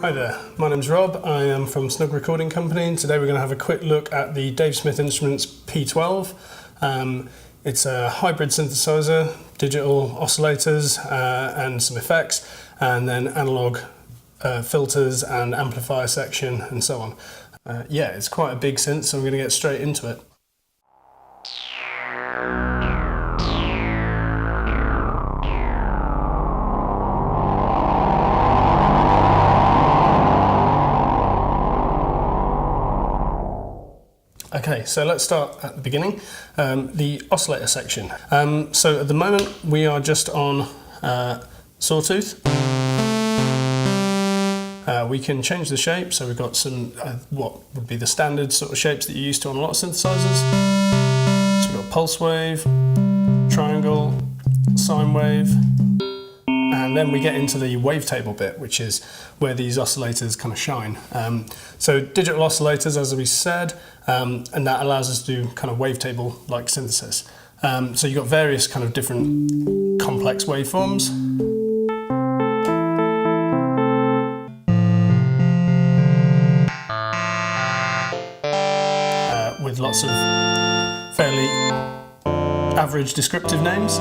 Hi there, my name's Rob, I am from Snug Recording Company, and today we're going to have a quick look at the Dave Smith Instruments P12. It's a hybrid synthesizer, digital oscillators and some effects, and then analog filters and amplifier section and so on. Yeah, it's quite a big synth, so I'm going to get straight into it. Okay, so let's start at the beginning, the oscillator section. So at the moment we are just on sawtooth. We can change the shape, so we've got some what would be the standard sort of shapes that you're used to on a lot of synthesizers. So we've got pulse wave, triangle, sine wave, and then we get into the wavetable bit, which is where these oscillators kind of shine. So digital oscillators, as we said, and that allows us to do kind of wavetable-like synthesis. So you've got various kind of different complex waveforms. With lots of fairly average descriptive names.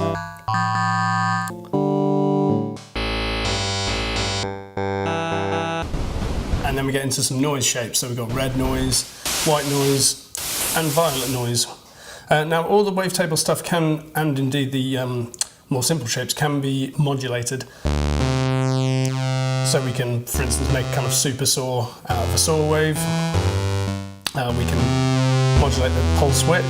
And then we get into some noise shapes, so we've got red noise, white noise, and violet noise. Now all the wavetable stuff can, and indeed the more simple shapes, can be modulated. So we can, for instance, make kind of super saw out of a saw wave. We can modulate the pulse width.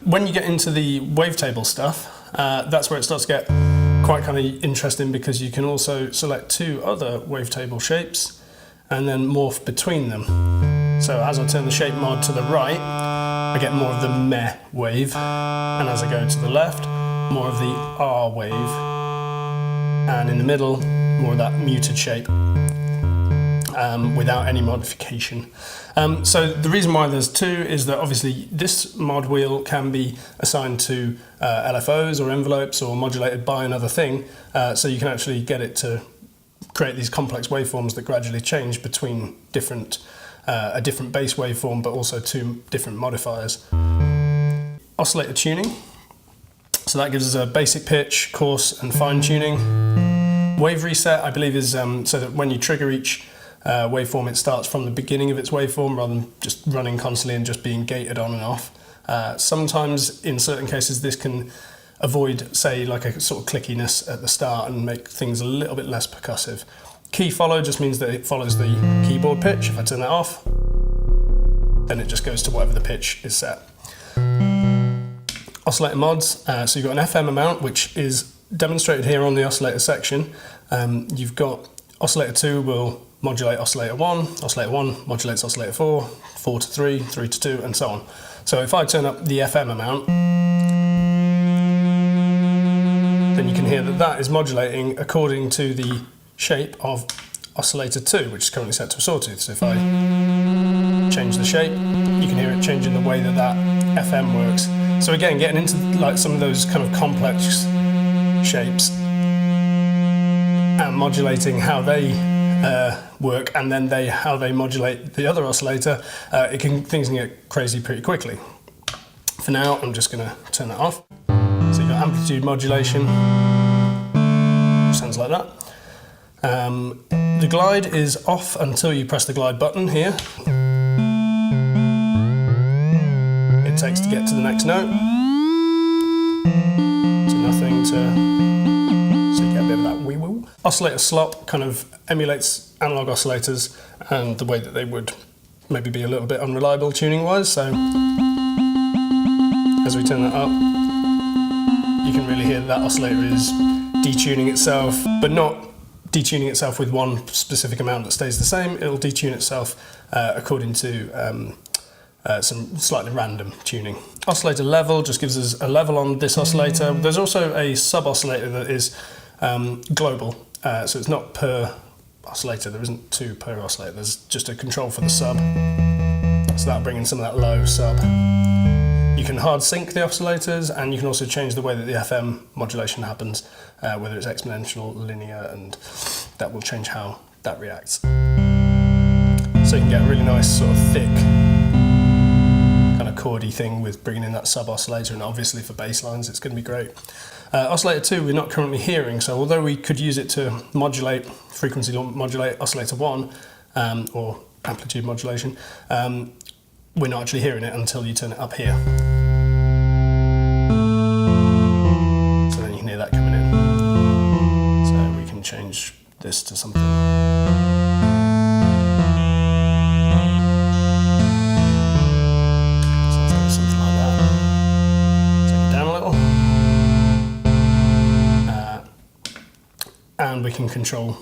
When you get into the wavetable stuff, that's where it starts to get quite kind of interesting, because you can also select two other wavetable shapes and then morph between them. So as I turn the shape mod to the right, I get more of the meh wave, and as I go to the left, more of the ah wave, and in the middle, more of that muted shape. Without any modification. So the reason why there's two is that obviously this mod wheel can be assigned to LFOs or envelopes or modulated by another thing, so you can actually get it to create these complex waveforms that gradually change between a different base waveform, but also two different modifiers. Oscillator tuning, so that gives us a basic pitch, coarse and fine tuning. Wave reset, I believe, is so that when you trigger each waveform, it starts from the beginning of its waveform rather than just running constantly and just being gated on and off. Sometimes, in certain cases, this can avoid, say, like a sort of clickiness at the start and make things a little bit less percussive. Key follow just means that it follows the keyboard pitch. If I turn that off, then it just goes to whatever the pitch is set. Oscillator mods, so you've got an FM amount, which is demonstrated here on the oscillator section. You've got oscillator 2 will modulate oscillator 1 modulates oscillator 4, 4 to 3, 3 to 2, and so on. So if I turn up the FM amount, then you can hear that that is modulating according to the shape of oscillator 2, which is currently set to a sawtooth. So if I change the shape, you can hear it changing the way that that FM works. So again, getting into like some of those kind of complex shapes and modulating how they work, and then how they modulate the other oscillator, things can get crazy pretty quickly. For now, I'm just going to turn that off. So you've got amplitude modulation, sounds like that. The glide is off until you press the glide button here. It takes to get to the next note. So nothing to... so you get a bit of that wee-woo. Oscillator slop kind of emulates analog oscillators and the way that they would maybe be a little bit unreliable tuning-wise. So as we turn that up, you can really hear that oscillator is detuning itself, but not detuning itself with one specific amount that stays the same. It'll detune itself according to some slightly random tuning. Oscillator level just gives us a level on this oscillator. There's also a sub-oscillator that is global, so it's not per oscillator. There isn't two per oscillator. There's just a control for the sub, so that'll bring in some of that low sub. You can hard sync the oscillators, and you can also change the way that the FM modulation happens, whether it's exponential, linear, and that will change how that reacts. So you can get a really nice sort of thick kind of chordy thing with bringing in that sub-oscillator, and obviously for bass lines it's going to be great. Oscillator 2 we're not currently hearing, so although we could use it to modulate, frequency modulate oscillator 1 or amplitude modulation, we're not actually hearing it until you turn it up here. So then you can hear that coming in. So we can change this to something. So let's go something like that. Take it down a little. And we can control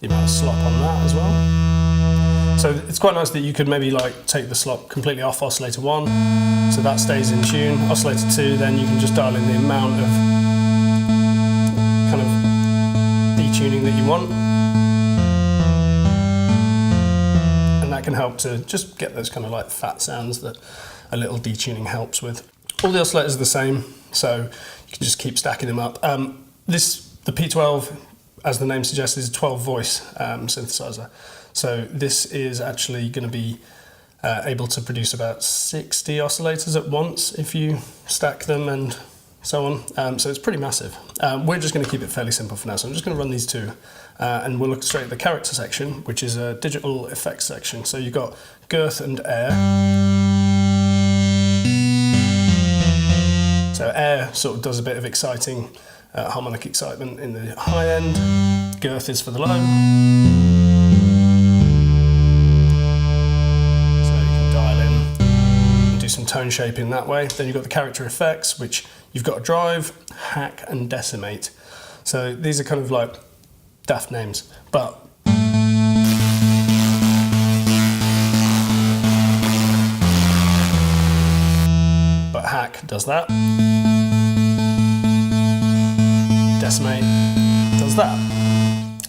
the amount of slop on that as well. So it's quite nice that you could maybe like take the slop completely off oscillator 1, so that stays in tune. Oscillator 2, then you can just dial in the amount of kind of detuning that you want. And that can help to just get those kind of like fat sounds that a little detuning helps with. All the oscillators are the same, so you can just keep stacking them up. The P12, as the name suggests, is a 12 voice synthesizer. So this is actually going to be able to produce about 60 oscillators at once if you stack them and so on. So it's pretty massive. We're just going to keep it fairly simple for now, so I'm just going to run these two and we'll look straight at the character section, which is a digital effects section. So you've got girth and air. So air sort of does a bit of exciting harmonic excitement in the high end. Girth is for the low. Some tone shaping that way. Then you've got the character effects, which you've got to drive, hack and decimate. So these are kind of like daft names, but hack does that. Decimate does that.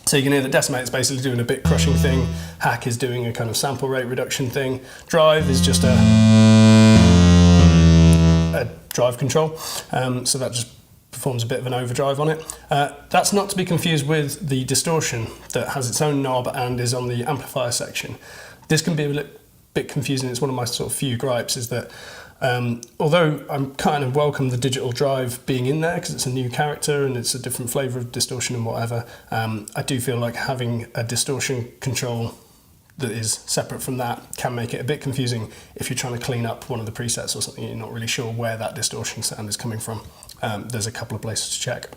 So you can hear that decimate is basically doing a bit crushing thing, hack is doing a kind of sample rate reduction thing, drive is just a drive control, so that just performs a bit of an overdrive on it. That's not to be confused with the distortion that has its own knob and is on the amplifier section. This can be a bit confusing. It's one of my sort of few gripes, is that although I'm kind of welcome the digital drive being in there because it's a new character and it's a different flavour of distortion and whatever, I do feel like having a distortion control that is separate from that can make it a bit confusing if you're trying to clean up one of the presets or something. You're not really sure where that distortion sound is coming from. There's a couple of places to check.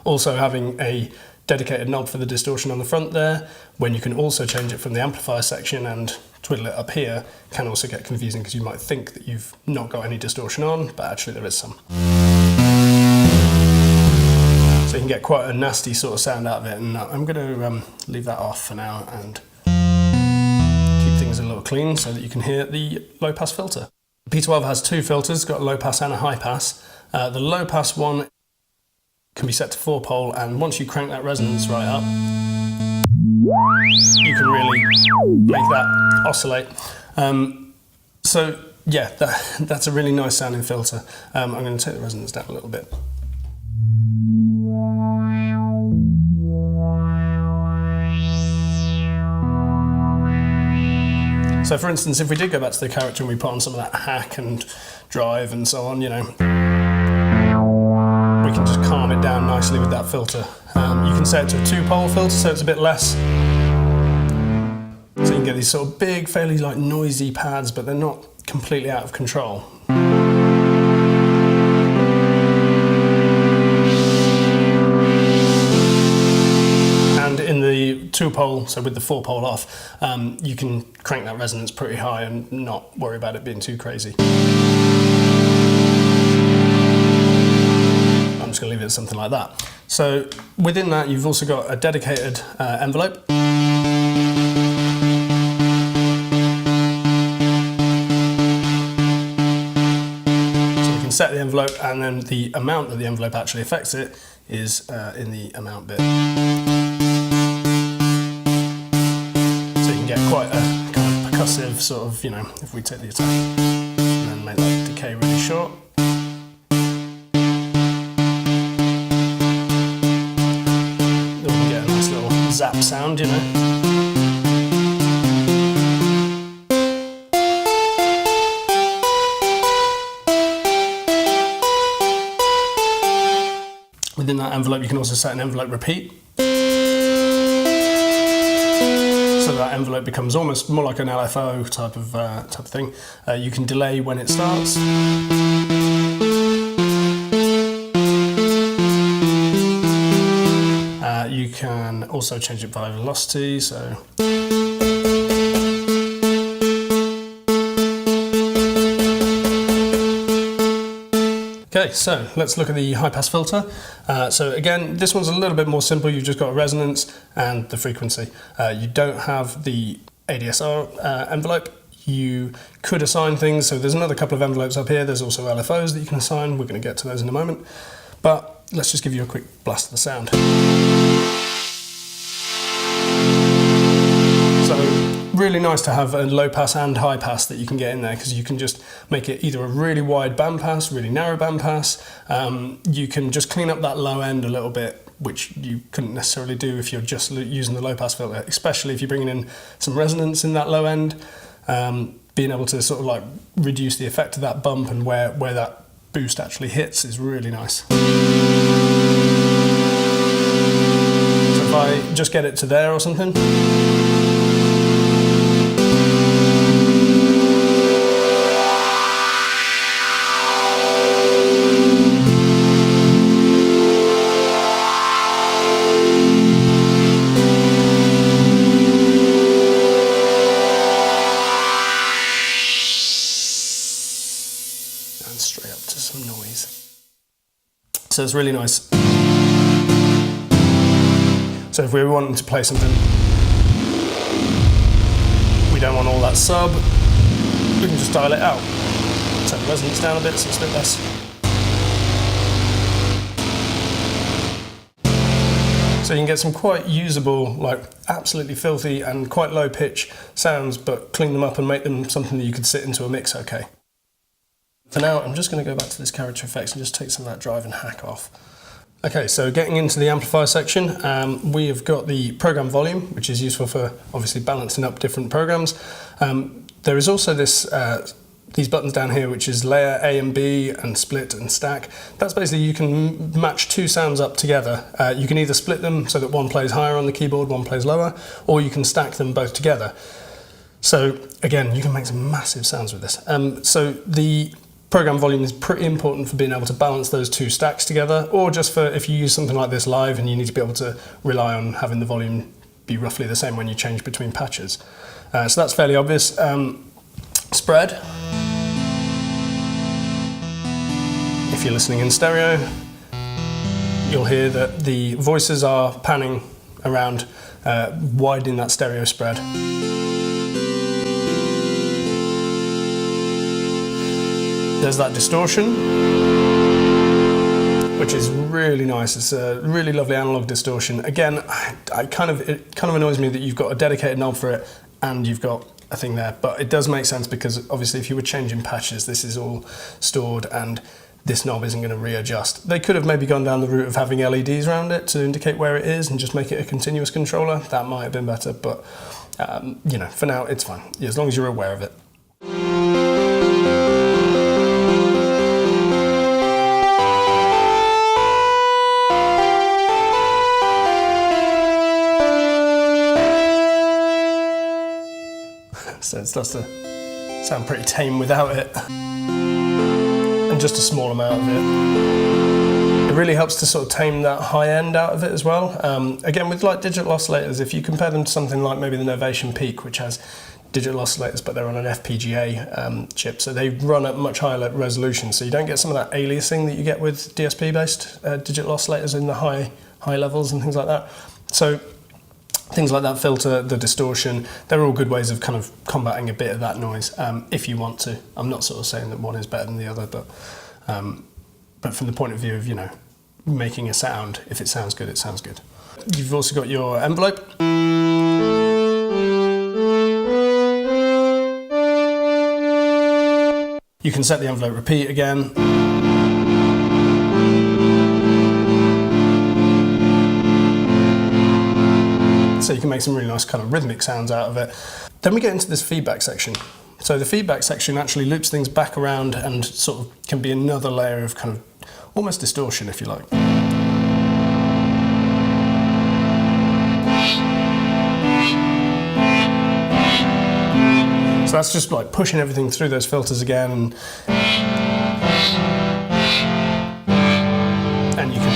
Also having a dedicated knob for the distortion on the front there, when you can also change it from the amplifier section and twiddle it up here, can also get confusing because you might think that you've not got any distortion on, but actually there is some. So you can get quite a nasty sort of sound out of it, and I'm going to leave that off for now and keep things a little clean so that you can hear the low pass filter. P12 has two filters, got a low pass and a high pass. The low pass one can be set to 4-pole, and once you crank that resonance right up, you can really make that oscillate. So yeah, that's a really nice sounding filter. I'm going to take the resonance down a little bit. So for instance, if we did go back to the character and we put on some of that hack and drive and so on, you know, we can just calm it down nicely with that filter. You can set it to a 2-pole filter, so it's a bit less. So you can get these sort of big, fairly like noisy pads, but they're not completely out of control. And in the 2-pole, so with the 4-pole off, you can crank that resonance pretty high and not worry about it being too crazy. I'm just going to leave it at something like that. So within that, you've also got a dedicated envelope. So we can set the envelope, and then the amount that the envelope actually affects it is in the amount bit. So you can get quite a kind of percussive sort of, you know, if we take the attack and then make that decay really short. Within that envelope, you can also set an envelope repeat. So that envelope becomes almost more like an LFO type of thing. You can delay when it starts. You can also change it by velocity. So okay, so let's look at the high-pass filter. So again, this one's a little bit more simple. You've just got a resonance and the frequency. You don't have the ADSR envelope. You could assign things. So there's another couple of envelopes up here. There's also LFOs that you can assign. We're going to get to those in a moment. But let's just give you a quick blast of the sound. Really nice to have a low pass and high pass that you can get in there, because you can just make it either a really wide band pass, really narrow band pass. You can just clean up that low end a little bit, which you couldn't necessarily do if you're just using the low pass filter, especially if you're bringing in some resonance in that low end. Being able to sort of like reduce the effect of that bump and where that boost actually hits is really nice. So if I just get it to there or something. Straight up to some noise. So it's really nice. So if we were wanting to play something, we don't want all that sub, we can just dial it out. Turn the resonance down a bit so it's a bit less. So you can get some quite usable, like absolutely filthy and quite low pitch sounds, but clean them up and make them something that you could sit into a mix okay. For now, I'm just going to go back to this character effects and just take some of that drive and hack off. Okay, so getting into the amplifier section, we have got the program volume, which is useful for obviously balancing up different programs. There is also this these buttons down here, which is layer A and B and split and stack. That's basically you can match two sounds up together. You can either split them so that one plays higher on the keyboard, one plays lower, or you can stack them both together. So again, you can make some massive sounds with this. So the program volume is pretty important for being able to balance those two stacks together, or just for if you use something like this live and you need to be able to rely on having the volume be roughly the same when you change between patches. So that's fairly obvious. Spread. If you're listening in stereo, you'll hear that the voices are panning around, widening that stereo spread. There's that distortion, which is really nice. It's a really lovely analog distortion. Again, it kind of annoys me that you've got a dedicated knob for it and you've got a thing there, but it does make sense because obviously if you were changing patches, this is all stored and this knob isn't going to readjust. They could have maybe gone down the route of having LEDs around it to indicate where it is and just make it a continuous controller. That might have been better, but you know, for now it's fine, as long as you're aware of it. So it starts to sound pretty tame without it. And just a small amount of it. It really helps to sort of tame that high end out of it as well. Again, with like digital oscillators, if you compare them to something like maybe the Novation Peak, which has digital oscillators, but they're on an FPGA chip, so they run at much higher resolution, so you don't get some of that aliasing that you get with DSP-based digital oscillators in the high levels and things like that. So things like that filter, the distortion, they're all good ways of kind of combating a bit of that noise, if you want to. I'm not sort of saying that one is better than the other, but from the point of view of, you know, making a sound, if it sounds good, it sounds good. You've also got your envelope. You can set the envelope repeat again. So you can make some really nice kind of rhythmic sounds out of it. Then we get into this feedback section. So the feedback section actually loops things back around and sort of can be another layer of kind of almost distortion, if you like. So that's just like pushing everything through those filters again, and you can.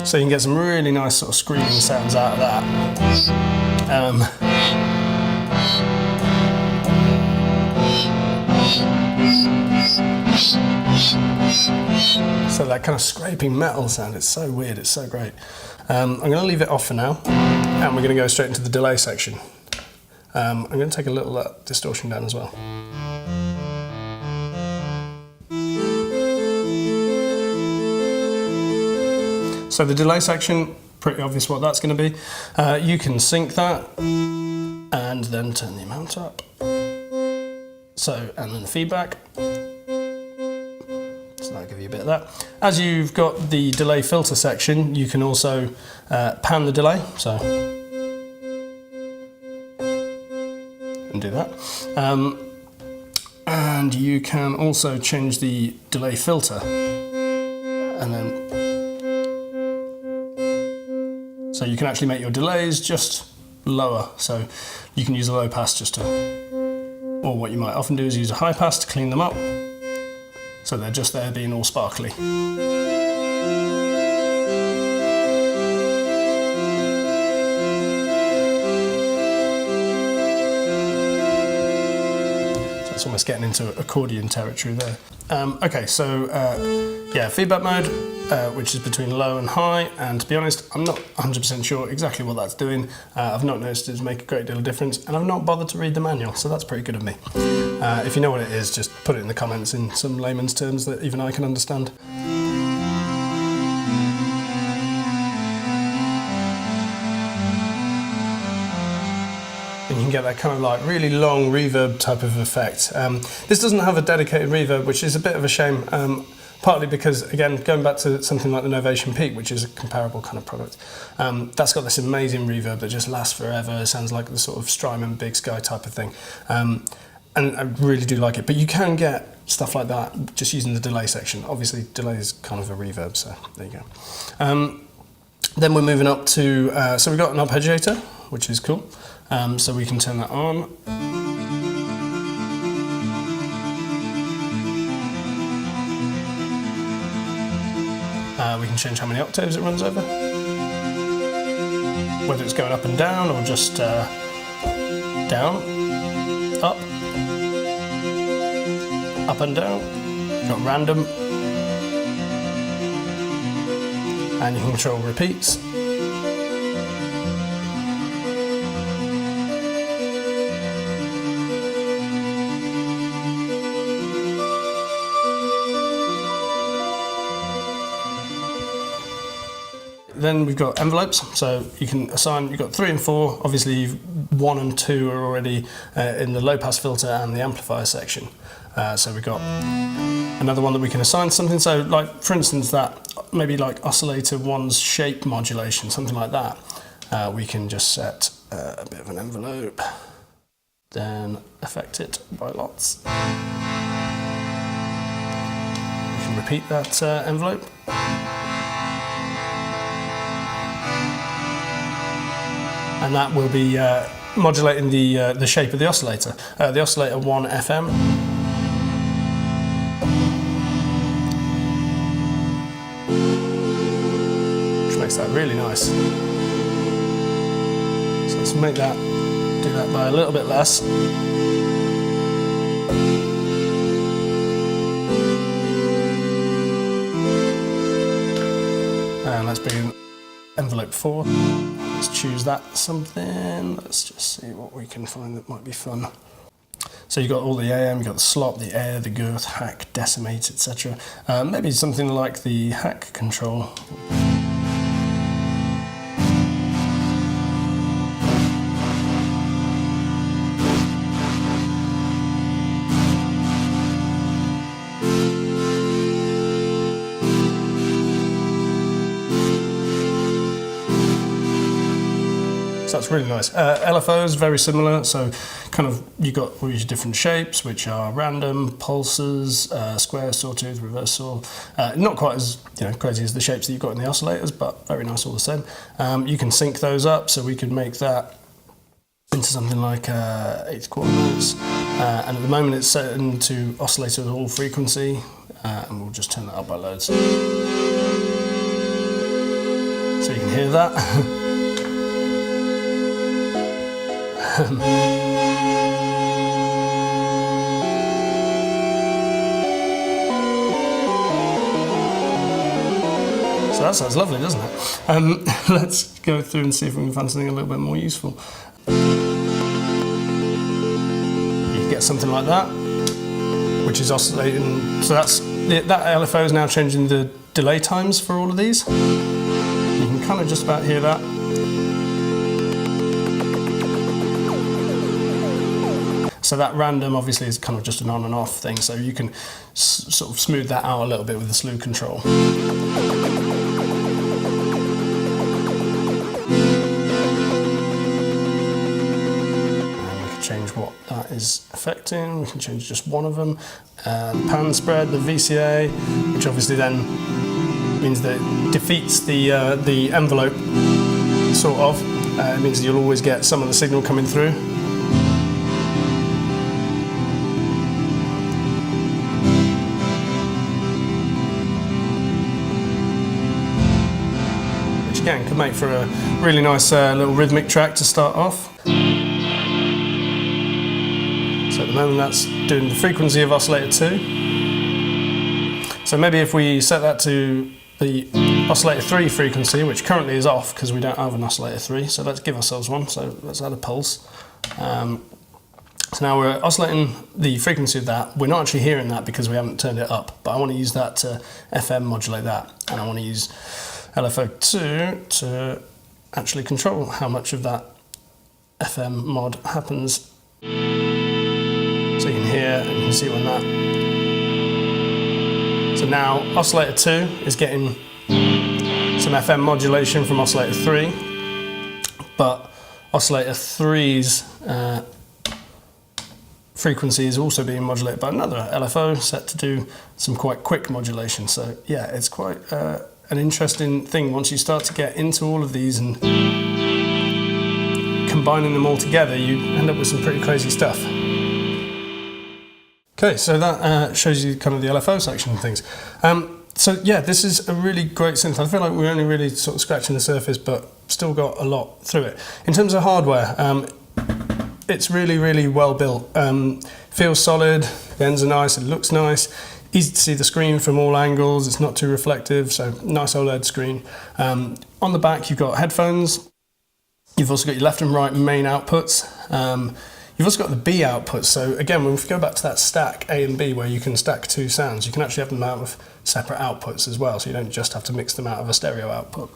So you can get some really nice sort of screaming sounds out of that. So that kind of scraping metal sound, it's so weird, it's so great. I'm going to leave it off for now, and we're going to go straight into the delay section. I'm going to take a little distortion down as well. So the delay section, pretty obvious what that's going to be. You can sync that and then turn the amount up. So, and then the feedback. So that'll give you a bit of that. As you've got the delay filter section, you can also pan the delay. So, and do that. And you can also change the delay filter, and then so you can actually make your delays just lower. So you can use a low pass just to, or what you might often do is use a high pass to clean them up, so they're just there being all sparkly. It's almost getting into accordion territory there. Okay, so yeah, feedback mode, which is between low and high, and to be honest, I'm not 100% sure exactly what that's doing. I've not noticed it to make a great deal of difference, and I've not bothered to read the manual, so that's pretty good of me. If you know what it is, just put it in the comments in some layman's terms that even I can understand. And you can get that kind of like really long reverb type of effect. This doesn't have a dedicated reverb, which is a bit of a shame, partly because, again, going back to something like the Novation Peak, which is a comparable kind of product, that's got this amazing reverb that just lasts forever. It sounds like the sort of Strymon Big Sky type of thing. And I really do like it, but you can get stuff like that just using the delay section. Obviously, delay is kind of a reverb, so there you go. Then we're moving up to, so we've got an arpeggiator, which is cool. So we can turn that on. We can change how many octaves it runs over, whether it's going up and down or just down, up and down. You've got random, and you can control repeats. Then we've got envelopes, so you can assign, you've got 3 and 4, obviously 1 and 2 are already in the low pass filter and the amplifier section. So we've got another one that we can assign something, so like for instance that, maybe like oscillator 1's shape modulation, something like that. We can just set a bit of an envelope, then affect it by lots. We can repeat that envelope. And that will be modulating the shape of the oscillator. The oscillator 1 FM. Which makes that really nice. So let's make that, do that by a little bit less. And let's bring in envelope 4. Let's choose that something. Let's just see what we can find that might be fun. So you've got all the AM, you've got the slop, the air, the girth, hack, decimate, etc. Maybe something like the hack control. So that's really nice. LFOs, very similar, so kind of, you've got all these different shapes, which are random, pulses, square, sawtooth, reverse saw. Not quite as crazy as the shapes that you've got in the oscillators, but very nice all the same. You can sync those up, so we could make that into something like 8 quarter notes. And at the moment it's set into oscillator with all frequency, and we'll just turn that up by loads. So you can hear that. So that sounds lovely, doesn't it? Let's go through and see if we can find something a little bit more useful. You get something like that, which is oscillating. So that LFO is now changing the delay times for all of these. You can kind of just about hear that. So that random obviously is kind of just an on and off thing, so you can sort of smooth that out a little bit with the slew control. Change what that is affecting. We can change just one of them. Pan spread, the VCA, which obviously then means that it defeats the envelope, sort of. It means that you'll always get some of the signal coming through. Which again could make for a really nice little rhythmic track to start off. So at the moment that's doing the frequency of oscillator 2. So maybe if we set that to the oscillator 3 frequency, which currently is off because we don't have an oscillator 3, so let's give ourselves one, so let's add a pulse. So now we're oscillating the frequency of that. We're not actually hearing that because we haven't turned it up, but I want to use that to FM modulate that, and I want to use LFO2 to actually control how much of that FM mod happens. So you can hear and you can see when that. So now oscillator 2 is getting some FM modulation from oscillator 3, but oscillator 3's frequency is also being modulated by another LFO set to do some quite quick modulation. So yeah, it's quite an interesting thing once you start to get into all of these and combining them all together, you end up with some pretty crazy stuff. Okay, so that shows you kind of the LFO section and things. So yeah, this is a really great synth. I feel like we're only really sort of scratching the surface, but still got a lot through it. In terms of hardware, it's really, really well built. Feels solid, the ends are nice, it looks nice. Easy to see the screen from all angles, it's not too reflective, so nice OLED screen. On the back you've got headphones. You've also got your left and right main outputs. You've also got the B outputs, so again, when we go back to that stack A and B where you can stack 2 sounds, you can actually have them out of separate outputs as well, so you don't just have to mix them out of a stereo output.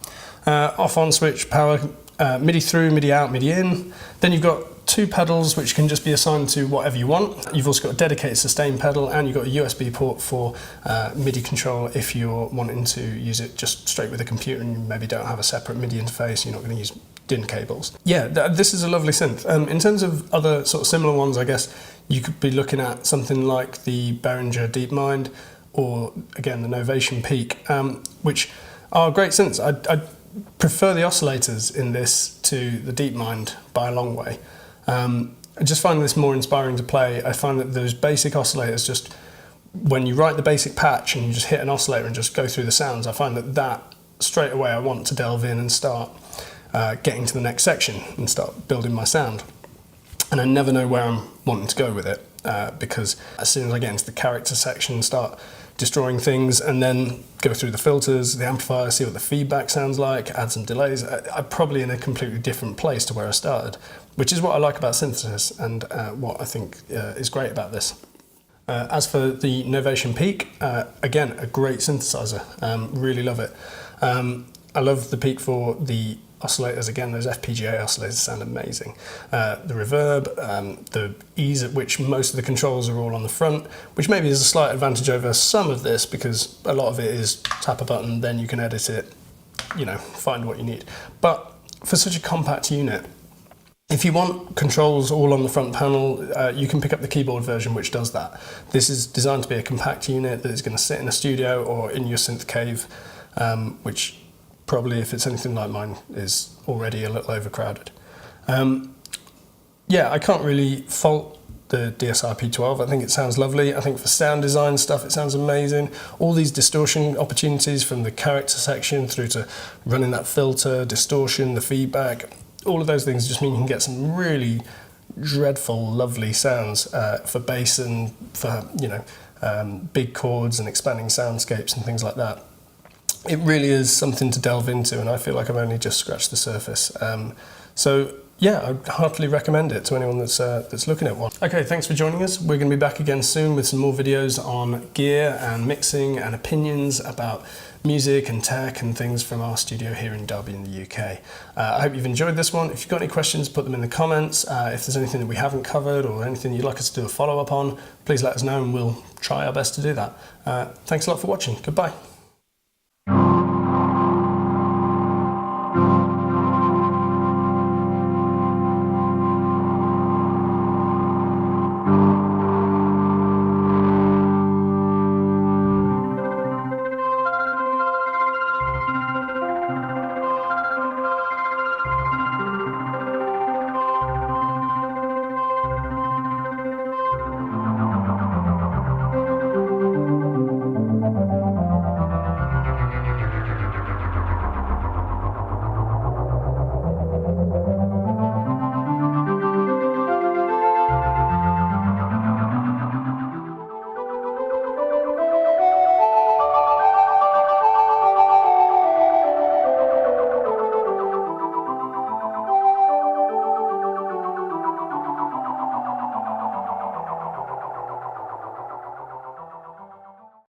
Off-on switch, power, MIDI through, MIDI out, MIDI in. Then you've got 2 pedals which can just be assigned to whatever you want. You've also got a dedicated sustain pedal, and you've got a USB port for MIDI control if you're wanting to use it just straight with a computer and you maybe don't have a separate MIDI interface, you're not going to use DIN cables. Yeah, this is a lovely synth. In terms of other sort of similar ones, I guess you could be looking at something like the Behringer DeepMind, or again the Novation Peak, which are great synths. I prefer the oscillators in this to the DeepMind by a long way. I just find this more inspiring to play. I find that those basic oscillators, just when you write the basic patch and you just hit an oscillator and just go through the sounds, I find that straight away I want to delve in and start getting to the next section and start building my sound. And I never know where I'm wanting to go with it, because as soon as I get into the character section, start destroying things and then go through the filters, the amplifier, see what the feedback sounds like, add some delays, I'm probably in a completely different place to where I started, which is what I like about synthesis and what I think is great about this. As for the Novation Peak, again, a great synthesizer, really love it. I love the Peak for the oscillators. Again, those FPGA oscillators sound amazing. The reverb, the ease at which most of the controls are all on the front, which maybe is a slight advantage over some of this, because a lot of it is tap a button, then you can edit it, find what you need. But for such a compact unit, If you want controls all on the front panel, you can pick up the keyboard version, which does that. This is designed to be a compact unit that is going to sit in a studio or in your synth cave, which probably, if it's anything like mine, is already a little overcrowded. Yeah, I can't really fault the DSI P12. I think it sounds lovely. I think for sound design stuff, it sounds amazing. All these distortion opportunities from the character section through to running that filter, distortion, the feedback, all of those things just mean you can get some really dreadful, lovely sounds for bass and for, you know, big chords and expanding soundscapes and things like that. It really is something to delve into, and I feel like I've only just scratched the surface. So yeah, I'd heartily recommend it to anyone that's looking at one. Okay, thanks for joining us. We're going to be back again soon with some more videos on gear and mixing and opinions about music and tech and things from our studio here in Derby in the UK. I hope you've enjoyed this one. If you've got any questions, put them in the comments. If there's anything that we haven't covered or anything you'd like us to do a follow-up on, please let us know and we'll try our best to do that. Thanks a lot for watching. Goodbye.